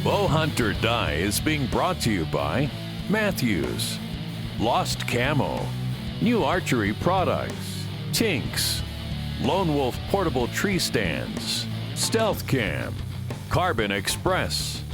Bowhunt or Die is being brought to you by Matthews, Lost Camo, New Archery Products, Tinks, Lone Wolf Portable Tree Stands, Stealth Cam, Carbon Express,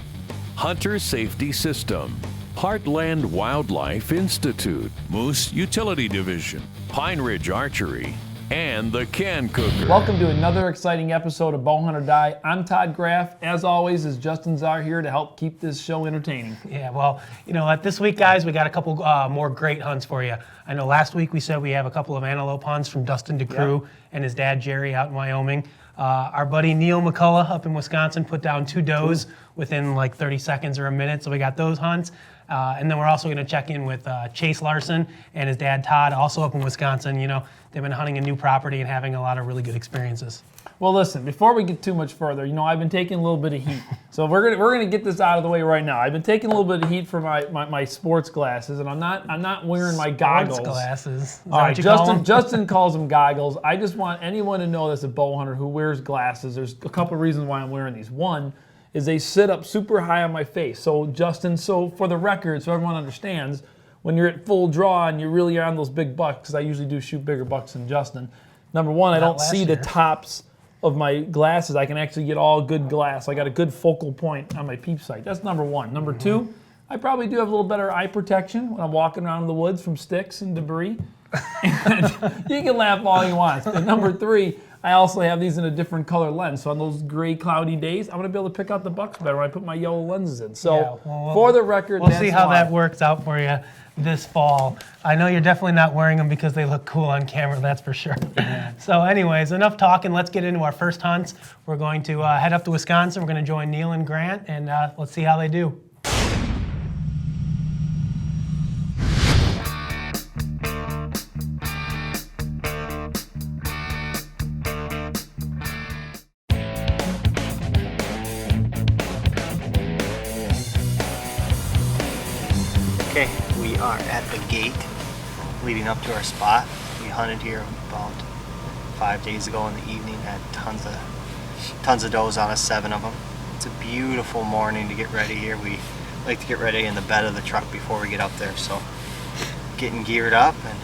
Hunter Safety System, Heartland Wildlife Institute, Moose Utility Division, Pine Ridge Archery, and the Can Cooker. Welcome to another exciting episode of Bowhunt or Die. I'm Todd Graff. As always, is Justin Czar here to help keep this show entertaining. Yeah, well, you know what, this week, guys, we got a couple more great hunts for you. I know last week we said we have a couple of antelope hunts from Dustin DeCroo and his dad, Jerry, out in Wyoming. Our buddy Neal McCullough up in Wisconsin put down 2 does within like 30 seconds or a minute, so we got those hunts. And then we're also going to check in with Chase Larson and his dad, Todd, also up in Wisconsin. You know, they've been hunting a new property and having a lot of really good experiences. Well, listen, before we get too much further, you know, I've been taking a little bit of heat. So we're gonna get this out of the way right now. I've been taking a little bit of heat for my sports glasses, and I'm not wearing my goggles. Sports glasses. All right, Justin calls them goggles. I just want anyone to know that's a bow hunter who wears glasses. There's a couple reasons why I'm wearing these. One is they sit up super high on my face. So Justin, so for the record, so everyone understands, when you're at full draw and you really are on those big bucks, because I usually do shoot bigger bucks than Justin. Number one, I don't see the tops of my glasses. I can actually get all good glass. I got a good focal point on my peep sight. That's number one. Number two, I probably do have a little better eye protection when I'm walking around in the woods from sticks and debris. And you can laugh all you want. And number three, I also have these in a different color lens. So on those gray, cloudy days, I'm going to be able to pick out the bucks better when I put my yellow lenses in. So for the record, we'll see how that works out for you this fall. I know you're definitely not wearing them because they look cool on camera, that's for sure. Yeah. So anyways, enough talking. Let's get into our first hunts. We're going to head up to Wisconsin. We're going to join Neal and Grant, and let's see how they do. Okay, we are at the gate leading up to our spot. We hunted here about 5 days ago in the evening, had tons of does on us, 7 of them. It's a beautiful morning to get ready here. We like to get ready in the bed of the truck before we get up there, so getting geared up. And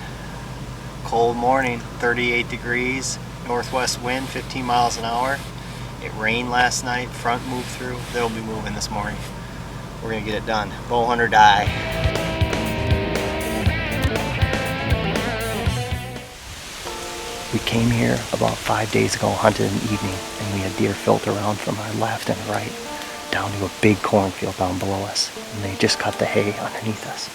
cold morning, 38 degrees, northwest wind, 15 miles an hour. It rained last night, front moved through. They'll be moving this morning. We're gonna get it done. Bowhunt or die. We came here about 5 days ago, hunted in the evening, and we had deer filter around from our left and right down to a big cornfield down below us, and they just cut the hay underneath us.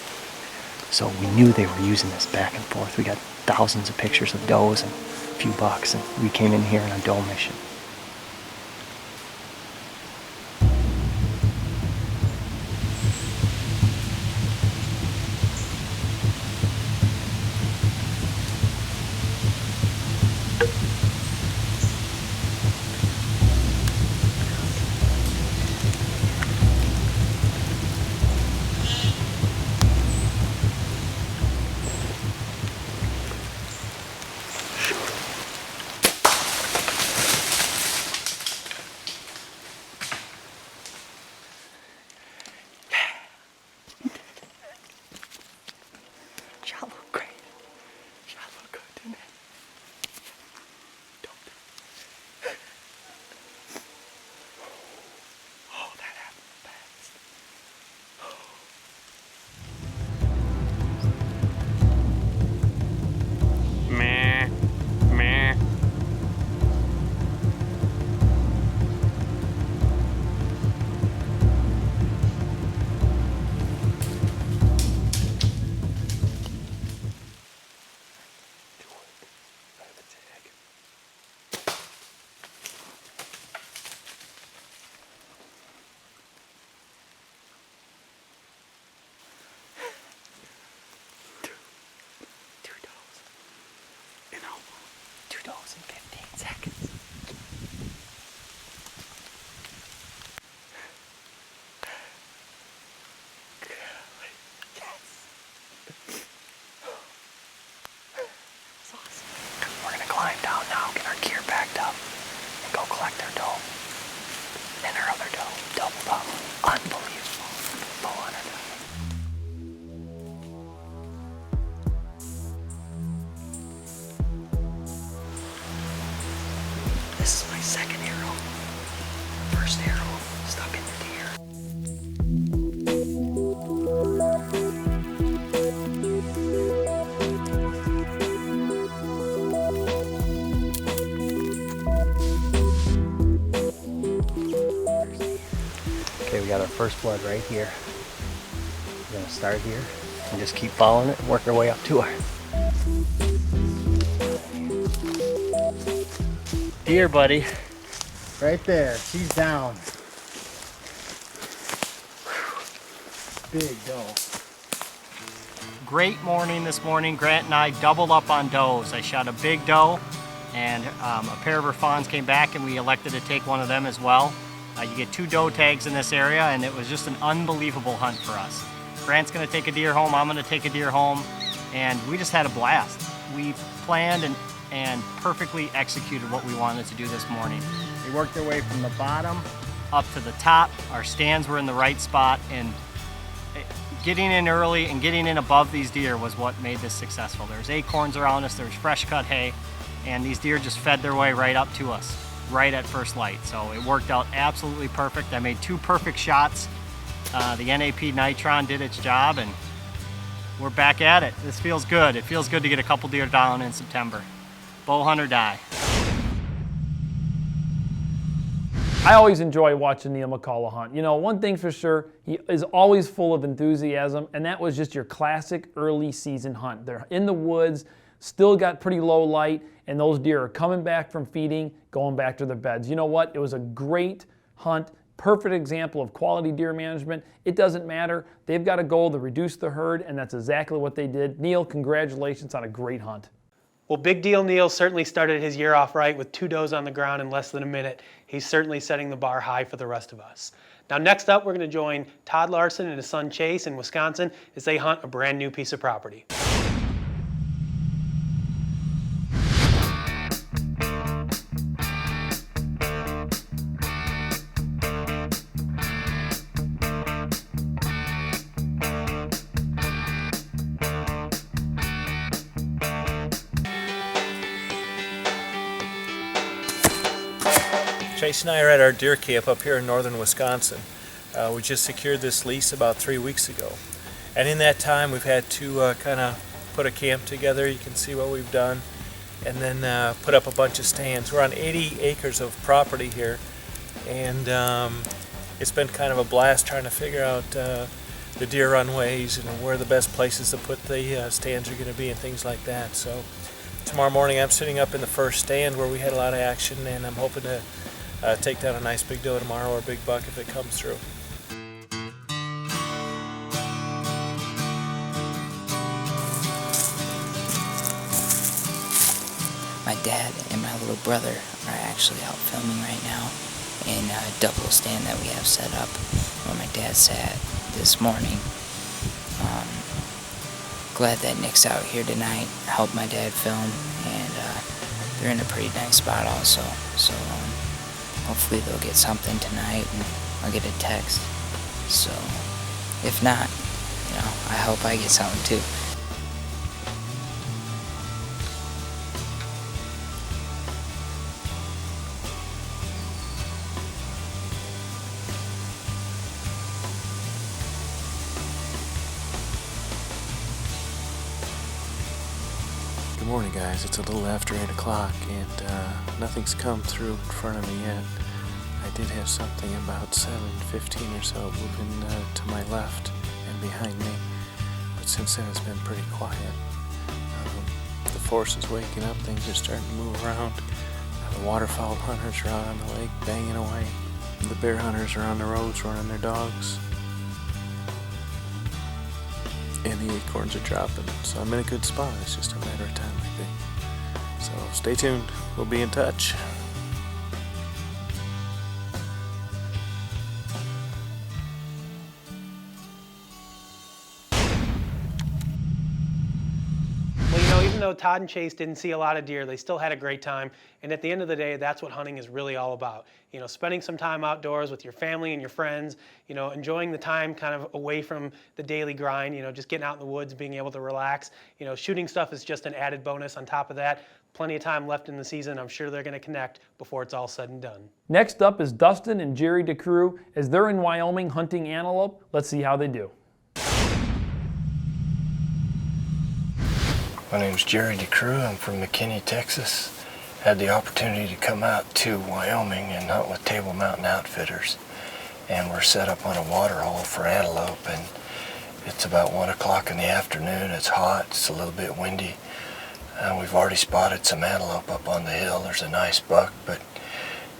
So we knew they were using this back and forth. We got thousands of pictures of does and a few bucks, and we came in here on a doe mission. Climb down now, get our gear packed up, and go collect our doe and our other doe, double up, unbelievable. got our first blood right here. We're gonna start here and just keep following it and work our way up to her. Deer, buddy. Right there, she's down. Big doe. Great morning this morning. Grant and I doubled up on does. I shot a big doe and a pair of her fawns came back and we elected to take one of them as well. You get 2 doe tags in this area and it was just an unbelievable hunt for us. Grant's gonna take a deer home, I'm gonna take a deer home, and we just had a blast. We planned and perfectly executed what we wanted to do this morning. We worked our way from the bottom up to the top. Our stands were in the right spot, and getting in early and getting in above these deer was what made this successful. There's acorns around us, there's fresh cut hay, and these deer just fed their way right up to us, right at first light. So it worked out absolutely perfect. I made 2 perfect shots. The NAP Nitron did its job, and we're back at it. This feels good. It feels good to get a couple deer down in September. Bow hunt or die. I always enjoy watching Neal McCullough hunt. You know, one thing for sure, he is always full of enthusiasm, and that was just your classic early season hunt. They're in the woods, still got pretty low light, and those deer are coming back from feeding, going back to their beds. You know what? It was a great hunt, perfect example of quality deer management. It doesn't matter. They've got a goal to reduce the herd, and that's exactly what they did. Neal, congratulations on a great hunt. Well, Big Deal Neal certainly started his year off right with 2 does on the ground in less than a minute. He's certainly setting the bar high for the rest of us. Now next up, we're going to join Todd Larson and his son Chase in Wisconsin as they hunt a brand new piece of property. Chase and I are at our deer camp up here in northern Wisconsin. We just secured this lease about 3 weeks ago. And in that time we've had to kind of put a camp together. You can see what we've done. And then put up a bunch of stands. We're on 80 acres of property here. And it's been kind of a blast trying to figure out the deer runways and where the best places to put the stands are going to be and things like that. So tomorrow morning I'm sitting up in the first stand where we had a lot of action, and I'm hoping to take down a nice big doe tomorrow or a big buck if it comes through. My dad and my little brother are actually out filming right now in a double stand that we have set up where my dad sat this morning. Glad that Nick's out here tonight, helped my dad film, and they're in a pretty nice spot also. So hopefully they'll get something tonight and I'll get a text. So if not, you know, I hope I get something too. Good morning, guys. It's a little after 8 o'clock and nothing's come through in front of me yet. I did have something about 7:15 or so moving to my left and behind me, but since then it's been pretty quiet. The force is waking up, things are starting to move around. The waterfowl hunters are out on the lake banging away. The bear hunters are on the roads running their dogs. And the acorns are dropping, so I'm in a good spot. It's just a matter of time, I think. So stay tuned. We'll be in touch. Well, you know, even though Todd and Chase didn't see a lot of deer, they still had a great time. And at the end of the day, that's what hunting is really all about. You know, spending some time outdoors with your family and your friends, you know, enjoying the time kind of away from the daily grind, you know, just getting out in the woods, being able to relax. You know, shooting stuff is just an added bonus on top of that. Plenty of time left in the season. I'm sure they're going to connect before it's all said and done. Next up is Dustin and Jerry DeCroo as they're in Wyoming hunting antelope. Let's see how they do. My name's Jerry DeCroo. I'm from McKinney, Texas. Had the opportunity to come out to Wyoming and hunt with Table Mountain Outfitters. and we're set up on a water hole for antelope, and it's about 1 o'clock in the afternoon. It's hot, it's a little bit windy. We've already spotted some antelope up on the hill. There's a nice buck, but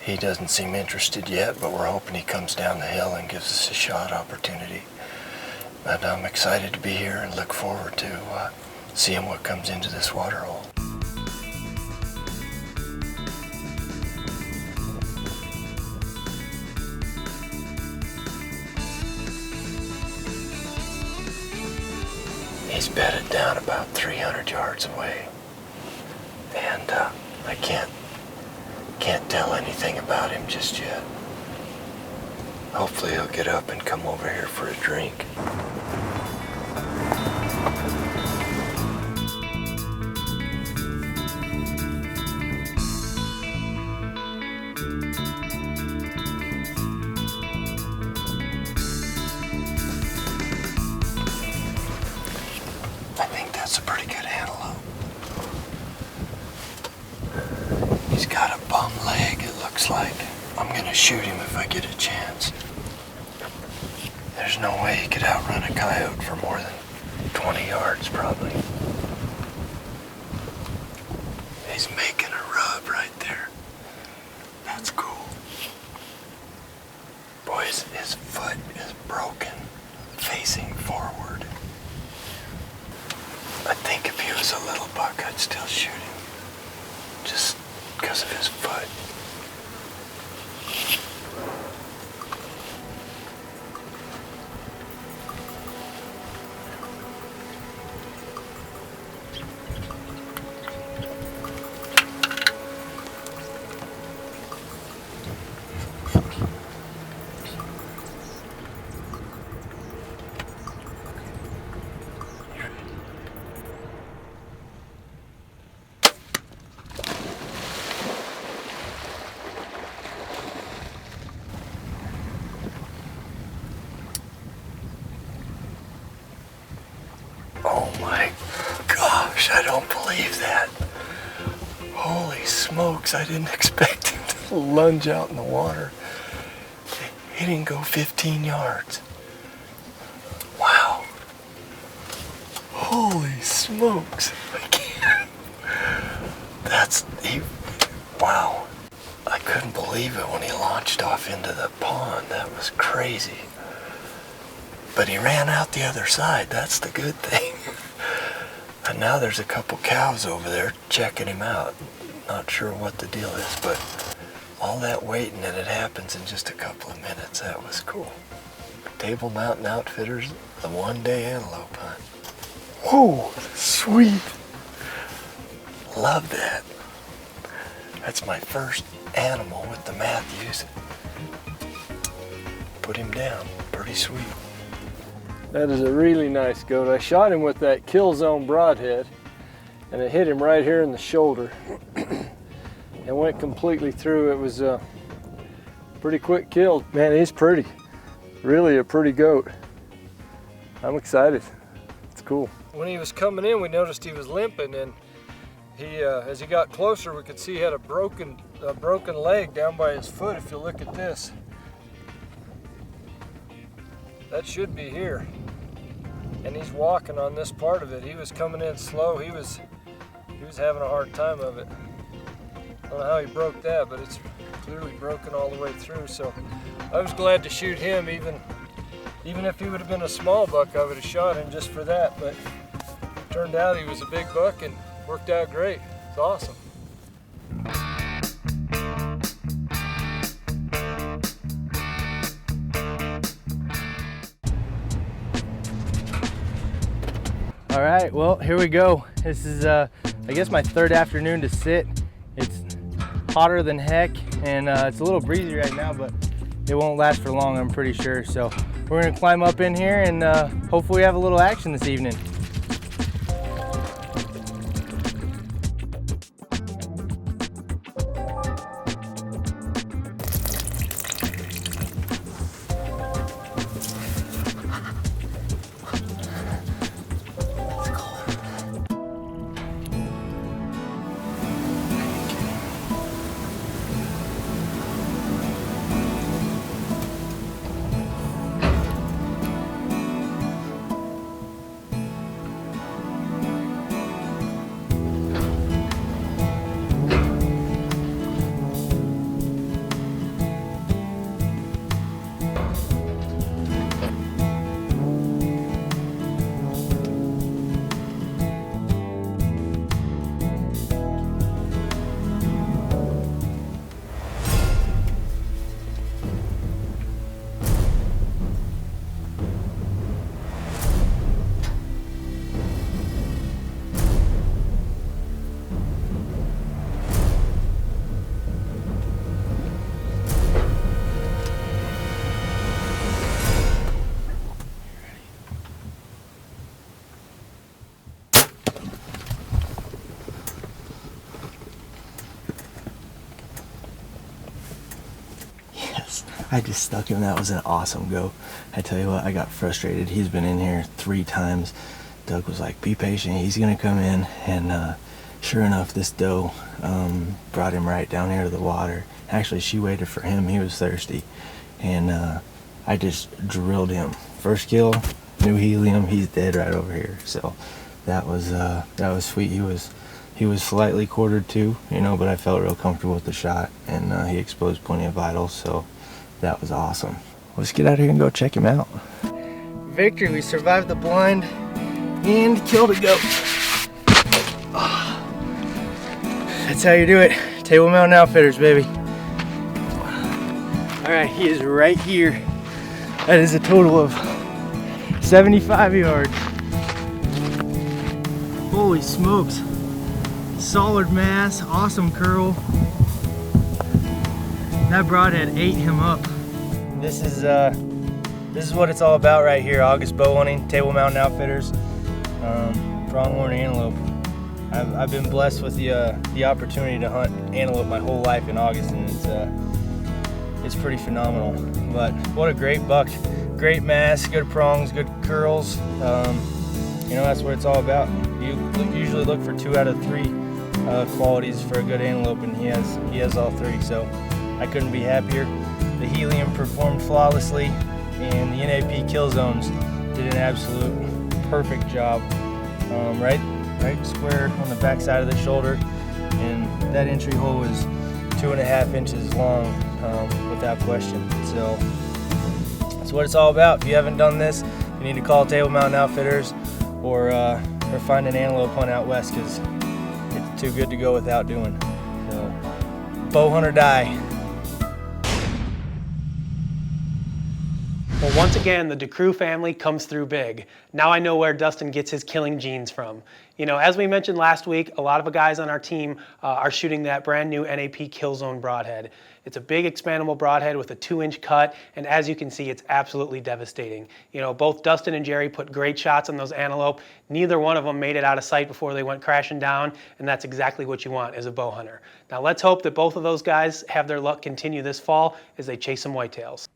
he doesn't seem interested yet, but we're hoping he comes down the hill and gives us a shot opportunity. But I'm excited to be here and look forward to seeing what comes into this water hole. He's bedded down about 300 yards away, and I can't tell anything about him just yet. Hopefully he'll get up and come over here for a drink. I think that's a pretty good antelope. He's got a bum leg, it looks like. I'm gonna shoot him if I get a chance. There's no way he could outrun a coyote for more than 20 yards, probably. He's making a rub right there. That's cool. Boys, his foot is broken, facing forward. I think if he was a little buck, I'd still shoot him, just because of his foot. Oh my gosh, I don't believe that. Holy smokes, I didn't expect him to lunge out in the water. He didn't go 15 yards. Wow. Holy smokes. I can't. Wow. I couldn't believe it when he launched off into the pond. That was crazy. But he ran out the other side, that's the good thing. And now there's a couple cows over there checking him out. Not sure what the deal is, but all that waiting and it happens in just a couple of minutes. That was cool. Table Mountain Outfitters, the one-day antelope hunt. Whoa, sweet. Love that. That's my first animal with the Matthews. Put him down, pretty sweet. That is a really nice goat. I shot him with that Kill Zone broadhead, and it hit him right here in the shoulder and went completely through. It was a pretty quick kill. Man, he's pretty. Really a pretty goat. I'm excited. It's cool. When he was coming in, we noticed he was limping, and he, as he got closer, we could see he had a broken leg down by his foot. If you look at this, that should be here. And he's walking on this part of it. He was coming in slow. He was having a hard time of it. I don't know how he broke that, but it's clearly broken all the way through. So I was glad to shoot him. Even if he would have been a small buck, I would have shot him just for that. But it turned out he was a big buck and worked out great. It's awesome. All right, well, here we go. This is, I guess, my third afternoon to sit. It's hotter than heck, and it's a little breezy right now, but it won't last for long, I'm pretty sure. So we're gonna climb up in here and hopefully have a little action this evening. I just stuck him. That was an awesome go. I tell you what, I got frustrated. He's been in here 3 times. Doug was like, be patient, he's gonna come in. And sure enough, this doe brought him right down here to the water. Actually, she waited for him, he was thirsty. And I just drilled him. First kill, new helium, he's dead right over here. So that was sweet. He was slightly quartered too, you know, but I felt real comfortable with the shot, and he exposed plenty of vitals, so that was awesome. Let's get out here and go check him out. Victory, we survived the blind and killed a goat. That's how you do it. Table Mountain Outfitters, baby. All right, he is right here. That is a total of 75 yards. Holy smokes. Solid mass, awesome curl. That broadhead ate him up. This is what it's all about right here. August bow hunting, Table Mountain Outfitters, pronghorn antelope. I've been blessed with the opportunity to hunt antelope my whole life in August, and it's pretty phenomenal. But what a great buck. Great mass, good prongs, good curls. You know, that's what it's all about. You usually look for 2 out of 3 qualities for a good antelope, and he has all 3, so I couldn't be happier. The helium performed flawlessly, and the NAP kill zones did an absolute perfect job. Right square on the back side of the shoulder, and that entry hole was 2.5 inches long, without question. So that's what it's all about. If you haven't done this, you need to call Table Mountain Outfitters or find an antelope hunt out west, because it's too good to go without doing. So, bow hunt or die. Well, once again, the DeCroo family comes through big. Now I know where Dustin gets his killing genes from. You know, as we mentioned last week, a lot of the guys on our team are shooting that brand new NAP Kill Zone broadhead. It's a big expandable broadhead with a 2-inch cut, and as you can see, it's absolutely devastating. You know, both Dustin and Jerry put great shots on those antelope. Neither one of them made it out of sight before they went crashing down, and that's exactly what you want as a bow hunter. Now let's hope that both of those guys have their luck continue this fall as they chase some whitetails.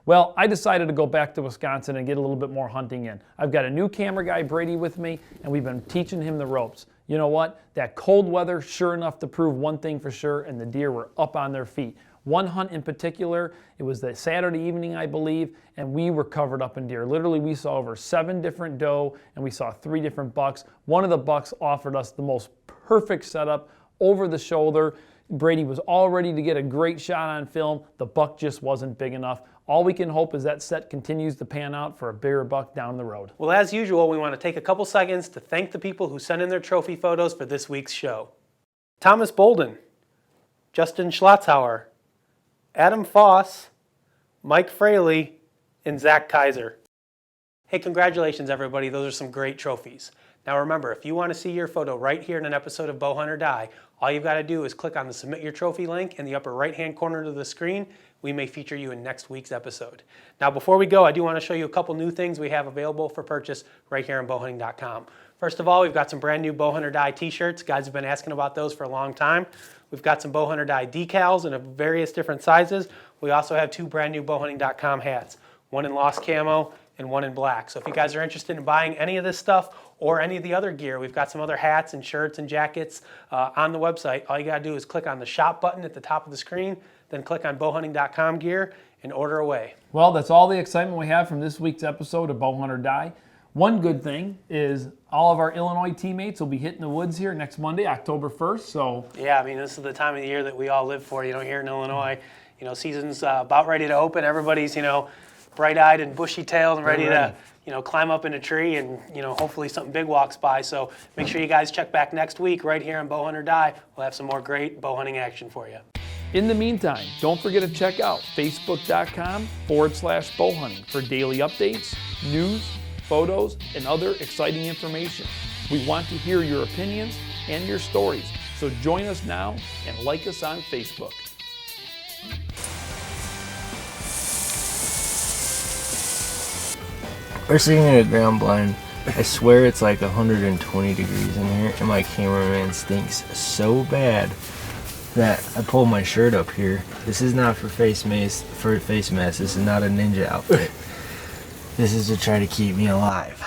Well, I decided to go back to Wisconsin and get a little bit more hunting in. I've got a new camera guy, Brady, with me, and we've been teaching him the ropes. You know what? That cold weather, sure enough, to prove one thing for sure, and the deer were up on their feet. One hunt in particular, it was the Saturday evening, I believe, and we were covered up in deer. Literally, we saw over 7 different doe, and we saw 3 different bucks. One of the bucks offered us the most perfect setup over the shoulder. Brady was all ready to get a great shot on film. The buck just wasn't big enough. All we can hope is that set continues to pan out for a bigger buck down the road. Well, as usual, we want to take a couple seconds to thank the people who sent in their trophy photos for this week's show. Thomas Bolden, Justin Schlotzhauer, Adam Foss, Mike Fraley, and Zach Kaiser. Hey, congratulations everybody, those are some great trophies. Now remember, if you want to see your photo right here in an episode of Bowhunt or Die, all you've got to do is click on the Submit Your Trophy link in the upper right-hand corner of the screen. We may feature you in next week's episode. Now before we go, I do want to show you a couple new things we have available for purchase right here on bowhunting.com. First of all, we've got some brand new Bowhunt or Die t-shirts. Guys have been asking about those for a long time. We've got some Bowhunt or Die decals in various different sizes. We also have 2 brand new bowhunting.com hats, one in lost camo and one in black. So if you guys are interested in buying any of this stuff or any of the other gear, we've got some other hats and shirts and jackets on the website. All you gotta do is click on the shop button at the top of the screen, then click on bowhunting.com gear and order away. Well, that's all the excitement we have from this week's episode of Bowhunt or Die. One good thing is all of our Illinois teammates will be hitting the woods here next Monday, October 1st. So yeah, I mean, this is the time of the year that we all live for, you know, here in Illinois. You know, season's about ready to open. Everybody's, you know, bright-eyed and bushy-tailed and ready to, you know, climb up in a tree and, you know, hopefully something big walks by. So make sure you guys check back next week right here on Bowhunt or Die. We'll have some more great bow hunting action for you. in the meantime, don't forget to check out facebook.com/bowhunting for daily updates, news, photos, and other exciting information. We want to hear your opinions and your stories, so join us now and like us on Facebook. We're sitting in a ground blind. I swear it's like 120 degrees in here, and my cameraman stinks so bad. that I pulled my shirt up here. This is not for face mask. This is not a ninja outfit. This is to try to keep me alive.